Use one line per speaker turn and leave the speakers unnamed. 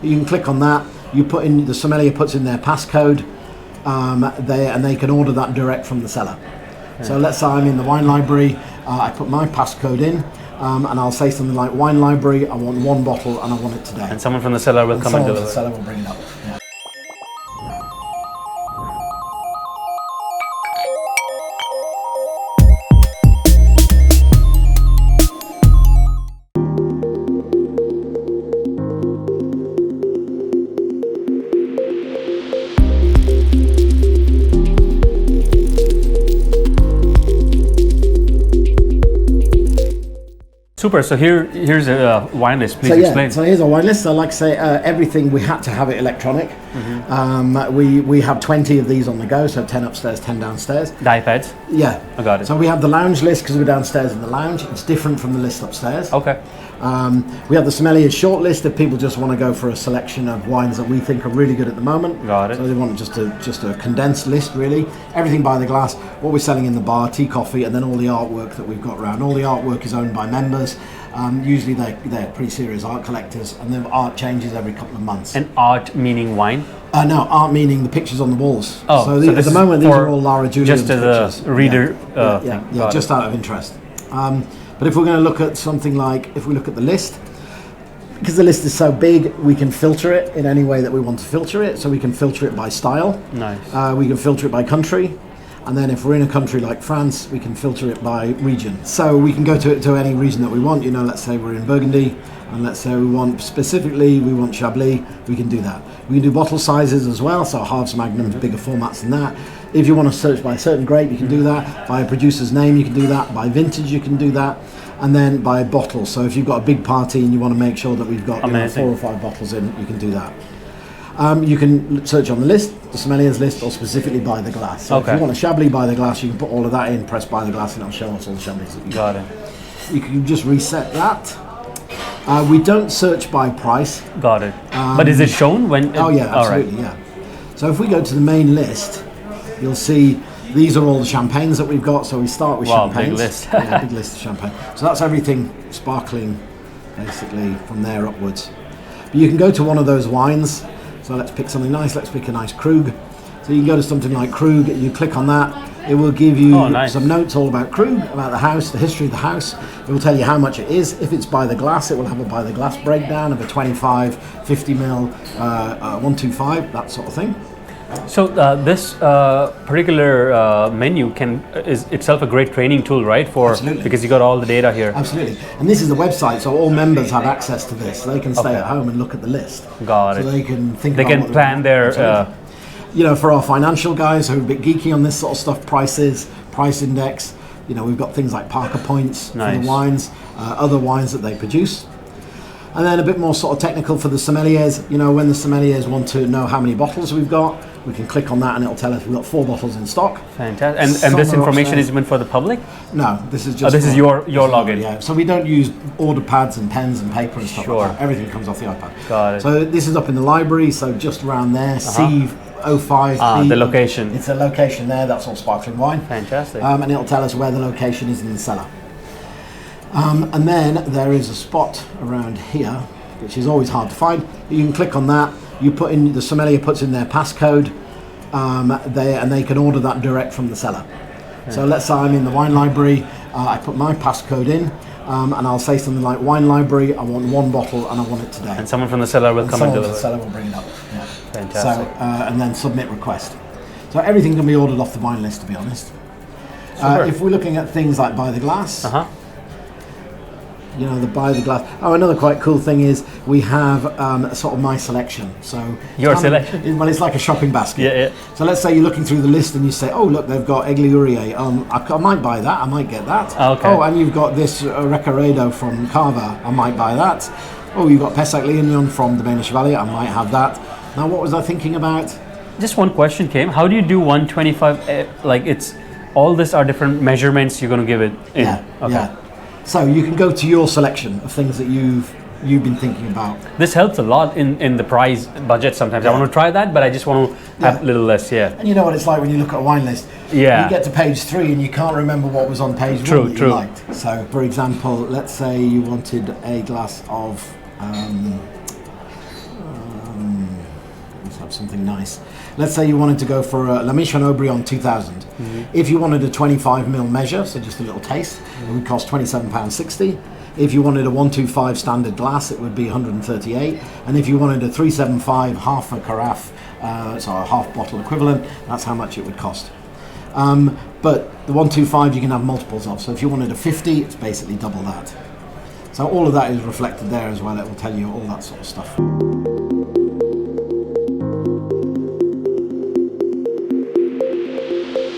You can click on that. You put in, the sommelier puts in their passcode, and they can order that direct from the cellar. So let's say I'm in the wine library, I put my passcode in, and I'll say something like, wine library, I want 1 bottle and I want it today.
And someone from the cellar will come and deliver.
The cellar will bring it up. Yeah.
Super. So here's a wine list. Please explain.
So here's a wine list. So like I say, everything we had to have it electronic. We have 20 of these on the go. So 10 upstairs, 10 downstairs.
The iPads.
Yeah,
I got it.
So we have the lounge list because we're downstairs in the lounge. It's different from the list upstairs.
Okay.
We have the sommelier short list if people just want to go for a selection of wines that we think are really good at the moment.
Got it.
So they want just a condensed list, really. Everything by the glass. What we're selling in the bar, tea, coffee, and then all the artwork that we've got around. All the artwork is owned by members. Usually they're pretty serious art collectors, and the art changes every couple of months.
And art meaning wine?
No, art meaning the pictures on the walls.
Oh,
so at the moment these are all Lara Julian's
just as
pictures.
A reader.
Yeah, just out of interest. But if we're going to look at something like, if we look at the list, because the list is so big, we can filter it in any way that we want to filter it. So we can filter it by style.
Nice.
We can filter it by country. And then if we're in a country like France, we can filter it by region. So we can go to any region that we want. You know, let's say we're in Burgundy, and let's say we want Chablis, we can do that. We can do bottle sizes as well, so halves, magnums, bigger formats than that. If you want to search by a certain grape, you can do that. By a producer's name, you can do that. By vintage, you can do that. And then by bottle. So if you've got a big party and you want to make sure that we've got 4 or 5 bottles in, you can do that. You can search on the list, the sommelier's list, or specifically by the glass. So if you want a Chablis by the glass, you can put all of that in, press by the glass, and it'll show us all the Chablis that you
got. It.
You can just reset that. We don't search by price.
Got it. But is it shown when?
Oh yeah, absolutely, yeah. So if we go to the main list, you'll see these are all the champagnes that we've got. So we start with champagnes.
Big list.
Yeah, big list of champagne. So that's everything sparkling, basically, from there upwards. But you can go to one of those wines. So let's pick something nice. Let's pick a nice Krug. So you can go to something like Krug. You click on that. It will give you some notes all about Krug, about the house, the history of the house. It will tell you how much it is. If it's by the glass, it will have a by the glass breakdown of a 25, 50 ml, 125, that sort of thing.
So this particular menu is itself a great training tool, right?
Absolutely.
Because you got all the data here.
Absolutely. And this is the website, so all members have access to this. They can stay at home and look at the list.
Got it.
So they can think.
They can plan their.
You know, for our financial guys who are a bit geeky on this sort of stuff, prices, price index. You know, we've got things like Parker points for the wines, other wines that they produce. And then a bit more sort of technical for the sommeliers. You know, when the sommeliers want to know how many bottles we've got, we can click on that and it'll tell us we've got 4 bottles in stock.
Fantastic. And this information is meant for the public?
No, this is just.
This is your login.
Yeah. So we don't use order pads and pens and paper and stuff like that. Everything comes off the iPad.
Got it.
So this is up in the library. So just around there, C05.
The location.
It's a location there. That's all sparkling wine.
Fantastic.
And it'll tell us where the location is in the cellar. And then there is a spot around here, which is always hard to find. You can click on that. You put in, the sommelier puts in their passcode, and they can order that direct from the cellar. So let's say I'm in the wine library. I put my passcode in, and I'll say something like, wine library, I want 1 bottle and I want it today.
And someone from the cellar will come and deliver.
The cellar will bring it up. Yeah.
Fantastic.
So and then submit request. So everything can be ordered off the wine list, to be honest. If we're looking at things like by the glass. You know, the by the glass. Oh, another quite cool thing is we have a sort of my selection. So
your selection?
Well, it's like a shopping basket.
Yeah.
So let's say you're looking through the list and you say, oh, look, they've got Egliurie. I might buy that. I might get that.
Okay.
Oh, and you've got this Recaredo from Carver. I might buy that. Oh, you've got Pessac Léognan from the Danish Valley. I might have that. Now, what was I thinking about?
Just one question came. How do you do 125? Like it's all this are different measurements you're going to give it in.
Yeah.
Okay.
Yeah. So you can go to your selection of things that you've been thinking about.
This helps a lot in the price budget sometimes. I want to try that, but I just want to have a little less,
And you know what it's like when you look at a wine list.
Yeah.
You get to page 3 and you can't remember what was on page 1 that you liked. So, for example, let's say you wanted a glass of Let's have something nice. Let's say you wanted to go for a La Mission Aubryon 2000. If you wanted a 25ml measure, so just a little taste, it would cost £27.60. If you wanted a 125 standard glass, it would be 138. And if you wanted a 375 half a carafe, so a half bottle equivalent, that's how much it would cost. But the 125 you can have multiples of. So if you wanted a 50, it's basically double that. So all of that is reflected there as well. It will tell you all that sort of stuff.